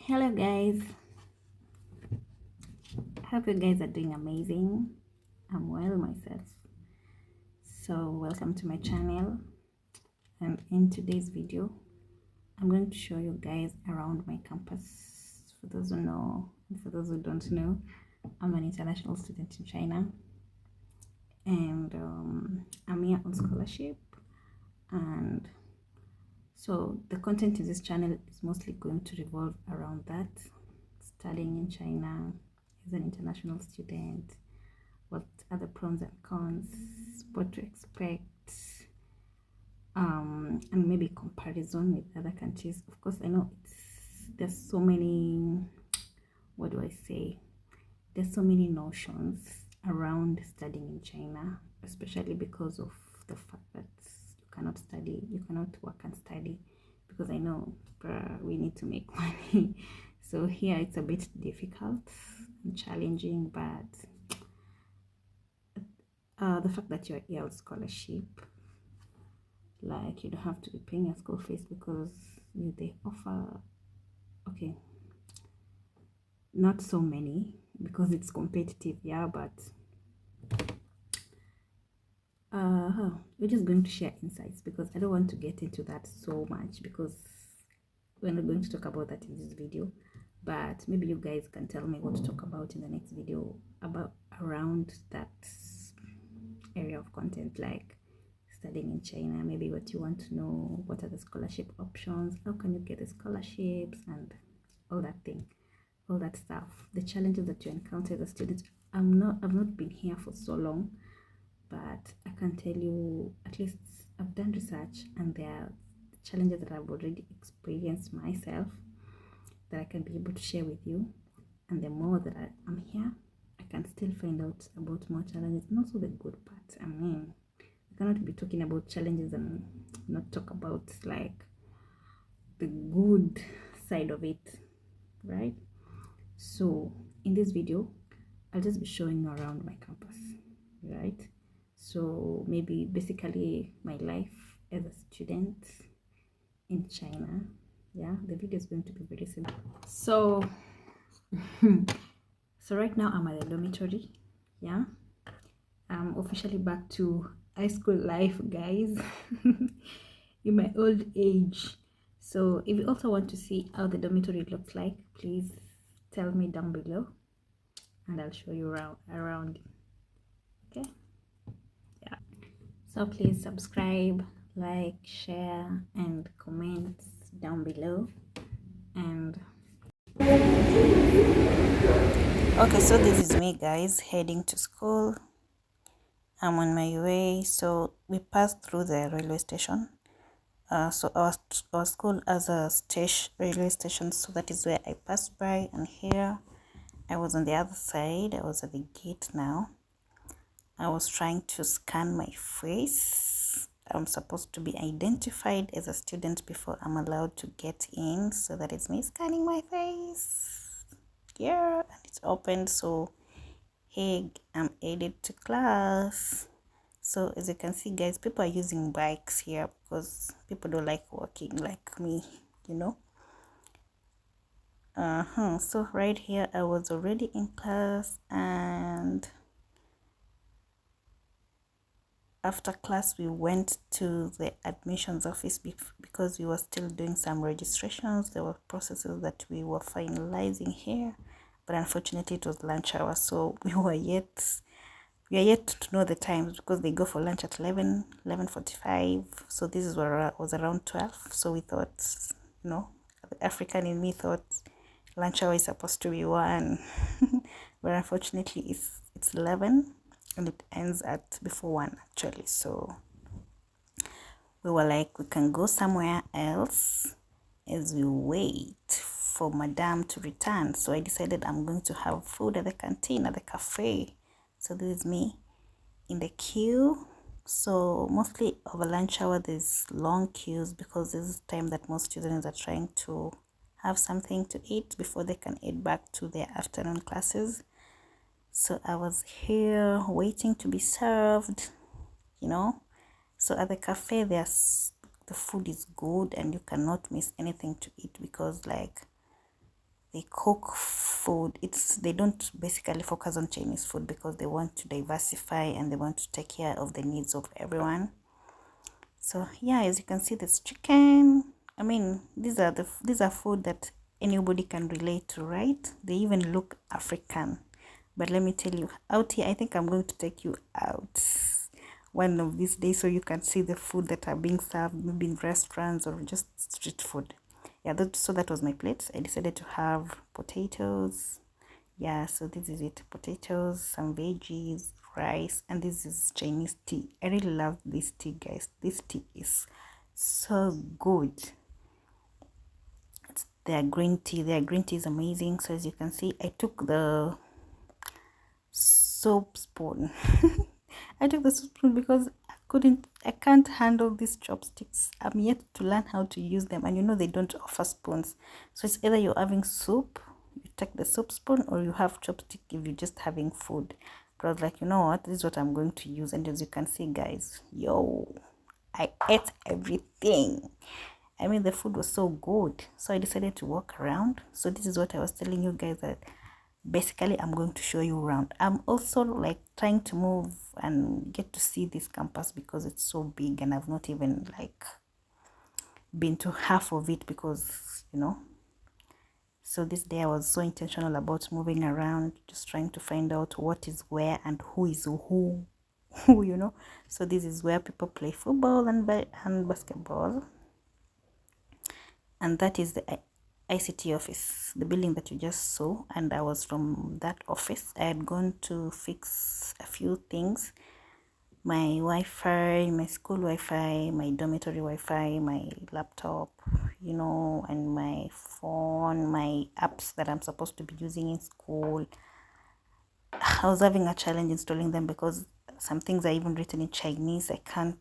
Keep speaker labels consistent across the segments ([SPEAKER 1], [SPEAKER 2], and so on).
[SPEAKER 1] Hello guys, hope you guys are doing amazing. I'm well myself. So welcome to my channel, and in today's video I'm going to show you guys around my campus. For those who know and for those who don't know, I'm an international student in China, and I'm here on scholarship. And so the content in this channel is mostly going to revolve around that: studying in China as an international student, what are the pros and cons, what to expect, and maybe comparison with other countries. Of course, I know there's so many, what do I say? There's so many notions around studying in China, especially because of the fact that you cannot work and study, because I know we need to make money. So here it's a bit difficult and challenging, but the fact that you're here on scholarship, like you don't have to be paying your school fees because they offer, okay, not so many because it's competitive, yeah, but we're just going to share insights because I don't want to get into that so much because we're not going to talk about that in this video. But maybe you guys can tell me what to talk about in the next video about around that area of content, like studying in China, maybe what you want to know, what are the scholarship options, how can you get the scholarships, and all that stuff, the challenges that you encounter as a student. I've not been here for so long, but I can tell you, at least I've done research, and there are challenges that I've already experienced myself that I can be able to share with you. And the more that I'm here, I can still find out about more challenges, and also the good part. I mean, we cannot be talking about challenges and not talk about like the good side of it, right? So in this video I'll just be showing you around my campus, right? So maybe basically my life as a student in China. Yeah, the video is going to be very simple. So so right now I'm at the dormitory. Yeah, I'm officially back to high school life, guys. In my old age. So if you also want to see how the dormitory looks like, please tell me down below and I'll show you around. Okay, yeah, so please subscribe, like, share, and comment down below. And okay, so this is me, guys, heading to school. I'm on my way. So we passed through the railway station. So our school has a railway station, so that is where I passed by. And here I was on the other side. I was at the gate now. I was trying to scan my face. I'm supposed to be identified as a student before I'm allowed to get in. So that is me scanning my face. Yeah, and it's opened. So hey, I'm headed to class. So as you can see, guys, people are using bikes here because people don't like walking like me, you know. So right here I was already in class, and after class we went to the admissions office because we were still doing some registrations. There were processes that we were finalizing here, but unfortunately it was lunch hour, so we are yet to know the times because they go for lunch at 11:45. So this is what was around 12. So we thought, you know, the African in me thought lunch hour is supposed to be 1. But unfortunately it's 11 and it ends at before 1 actually. So we were like, we can go somewhere else as we wait for madam to return. So I decided I'm going to have food at the canteen, at the cafe. So this is me in the queue. So mostly over lunch hour there's long queues because this is the time that most students are trying to have something to eat before they can head back to their afternoon classes. So I was here waiting to be served, you know. So at the cafe the food is good and you cannot miss anything to eat because like they cook food. They don't basically focus on Chinese food because they want to diversify and they want to take care of the needs of everyone. So yeah, as you can see, there's chicken. I mean, these are food that anybody can relate to, right? They even look African. But let me tell you, out here, I think I'm going to take you out one of these days so you can see the food that are being served, maybe in restaurants or just street food. Yeah, so that was my plate. I decided to have potatoes. Yeah, so this is it. Potatoes, some veggies, rice, and this is Chinese tea. I really love this tea, guys. This tea is so good. It's their green tea. Their green tea is amazing. So as you can see, I took the soap spoon. I took the soap spoon because I can't handle these chopsticks. I'm yet to learn how to use them, and you know they don't offer spoons. So it's either you're having soup, you take the soap spoon, or you have chopstick if you're just having food. But I was like, you know what, this is what I'm going to use. And as you can see, guys, yo, I ate everything. I mean, the food was so good, so I decided to walk around. So this is what I was telling you guys, that basically I'm going to show you around. I'm also like trying to move and get to see this campus because it's so big, and I've not even like been to half of it because, you know. So this day I was so intentional about moving around, just trying to find out what is where and who is who, you know. So this is where people play football and basketball. And that is the ICT office, the building that you just saw. And I was from that office. I had gone to fix a few things, my Wi-Fi, my school Wi-Fi, my dormitory Wi-Fi, my laptop, you know, and my phone, my apps that I'm supposed to be using in school. I was having a challenge installing them because some things are even written in Chinese. I can't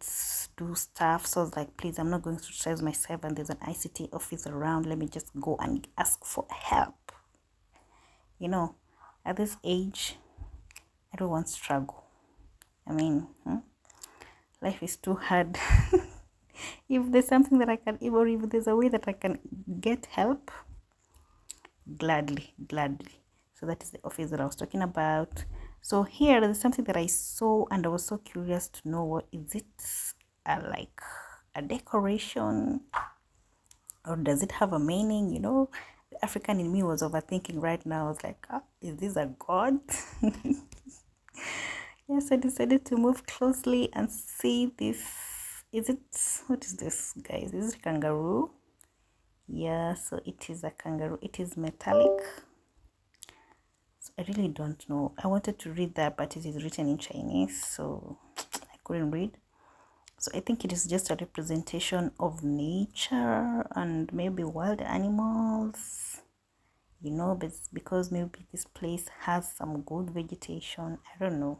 [SPEAKER 1] do stuff. So I was like, please, I'm not going to stress myself, and there's an ICT office around. Let me just go and ask for help. You know, at this age, I don't want struggle. I mean, life is too hard. If there's something that I can, or if there's a way that I can get help, gladly. So that is the office that I was talking about. So here there's something that I saw, and I was so curious to know, what is it? Like a decoration, or does it have a meaning? You know, the African in me was overthinking right now. I was like, is this a god? Yes, I decided to move closely and see this. What is this, guys? Is it a kangaroo? Yeah, so it is a kangaroo. It is metallic. So I really don't know. I wanted to read that, but it is written in Chinese, so I couldn't read. So I think it is just a representation of nature and maybe wild animals, you know, but because maybe this place has some good vegetation. I don't know.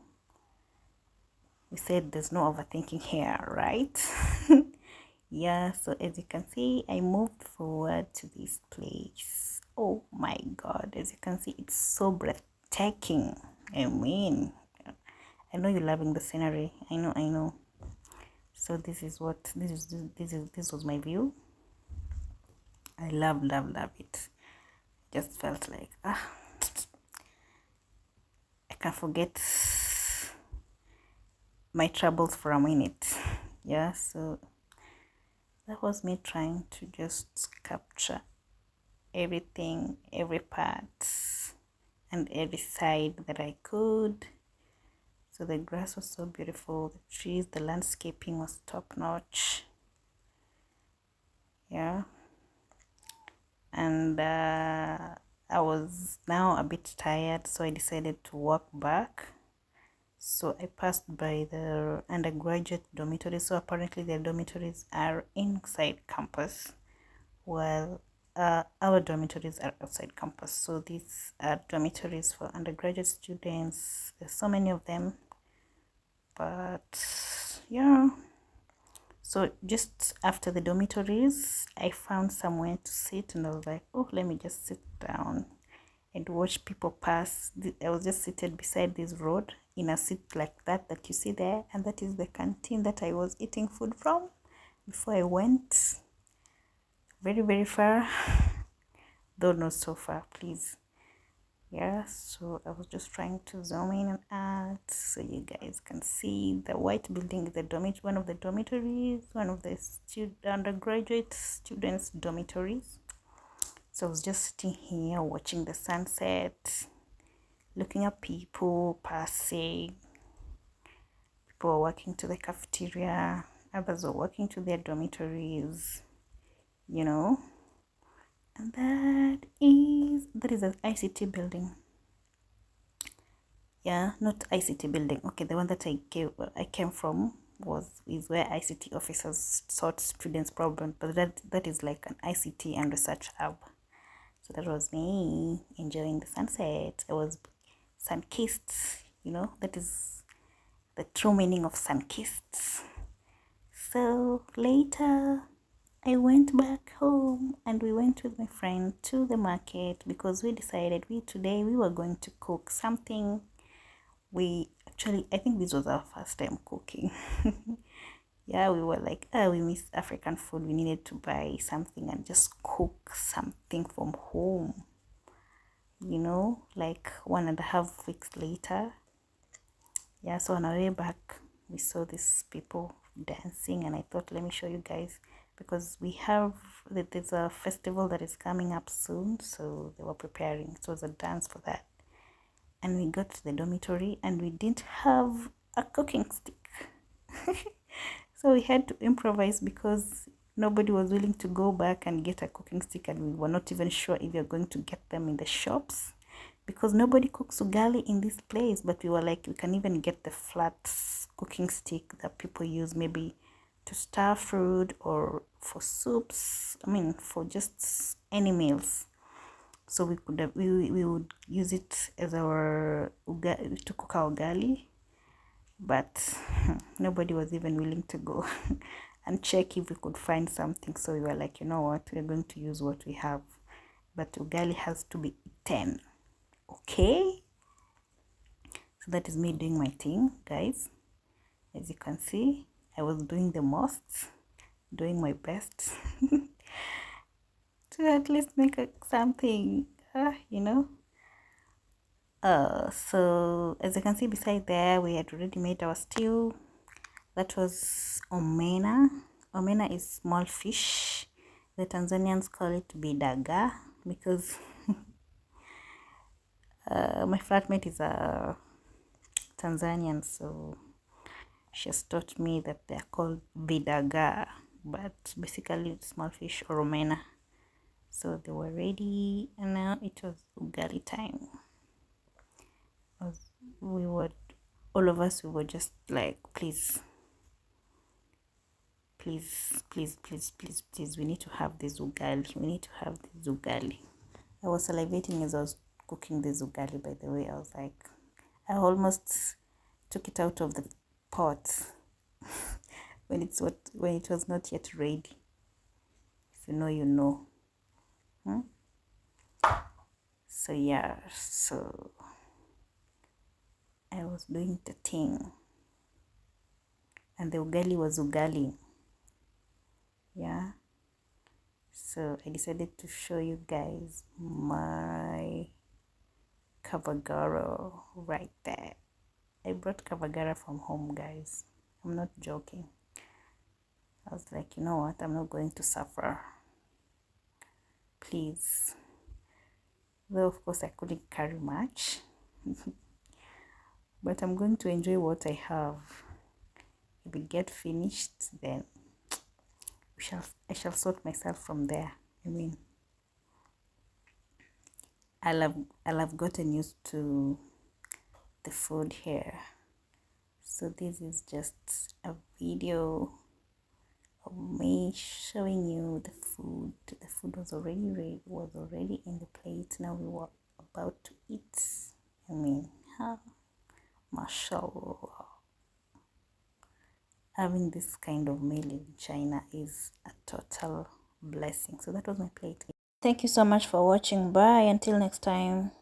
[SPEAKER 1] We said there's no overthinking here, right? Yeah, so as you can see, I moved forward to this place. Oh my god, as you can see, it's so breathtaking. I mean, I know you're loving the scenery. I know. So this was my view. I love it. Just felt like I can forget my troubles for a minute. Yeah, so that was me trying to just capture everything, every part and every side that I could. So the grass was so beautiful, the trees, the landscaping was top notch. Yeah, and I was now a bit tired, so I decided to walk back. So I passed by the undergraduate dormitories. So apparently their dormitories are inside campus, while our dormitories are outside campus. So these are dormitories for undergraduate students. There's so many of them, but yeah. So just after the dormitories, I found somewhere to sit, and I was like, oh, let me just sit down and watch people pass. I was just seated beside this road in a seat like that you see there, and that is the canteen that I was eating food from before I went very far. though not so far, please. Yeah, so I was just trying to zoom in and out so you guys can see the white building, the one of the dormitories, one of the undergraduate students dormitories. So I was just sitting here watching the sunset, looking at people passing. People were walking to the cafeteria, others were walking to their dormitories, you know. And that is an ICT building. Yeah, not ICT building. Okay, the one that I came from is where ICT officers sort students' problems, but that is like an ICT and research hub. So that was me enjoying the sunset. I was sun-kissed, you know, that is the true meaning of sun-kissed. So later I went back home and we went with my friend to the market because we decided today we were going to cook something. I think this was our first time cooking. Yeah, we were like, we miss African food. We needed to buy something and just cook something from home. You know, like 1.5 weeks later. Yeah, so on our way back, we saw these people dancing, and I thought, let me show you guys, because there's a festival that is coming up soon, so they were preparing. So it was a dance for that. And we got to the dormitory and we didn't have a cooking stick. So we had to improvise because nobody was willing to go back and get a cooking stick, and we were not even sure if we are going to get them in the shops because nobody cooks ugali in this place. But we were like, we can even get the flat cooking stick that people use maybe to stir food or for soups, for just any meals. So we would use it as our to cook our ugali, but nobody was even willing to go and check if we could find something. So we were like, you know what, we're going to use what we have, but ugali has to be eaten. Okay, so that is me doing my thing, guys. As you can see, I was doing the most, doing my best to at least make something, you know. So as you can see beside there, we had already made our stew. That was omena. Omena is small fish. The Tanzanians call it bidaga because my flatmate is a Tanzanian, so she has taught me that they are called bidaga, but basically small fish or omena. So they were ready, and now it was ugali time. All of us, we were just like, please, we need to have this ugali. I was salivating as I was cooking this ugali, by the way. I was like, I almost took it out of the pot when it was not yet ready. If you know, you know. So yeah, so I was doing the thing, and the ugali was ugali. Yeah, so I decided to show you guys my kavagara right there. I brought kavagara from home, guys. I'm not joking. I was like, you know what, I'm not going to suffer, please. Though of course I couldn't carry much but I'm going to enjoy what I have. If we get finished, then I shall sort myself from there. I'll have gotten used to the food here. So this is just a video of me showing you the food. The food was already ready, was already in the plate. Now we were about to eat. Mashallah. Having this kind of meal in China is a total blessing. So that was my plate. Thank you so much for watching. Bye. Until next time.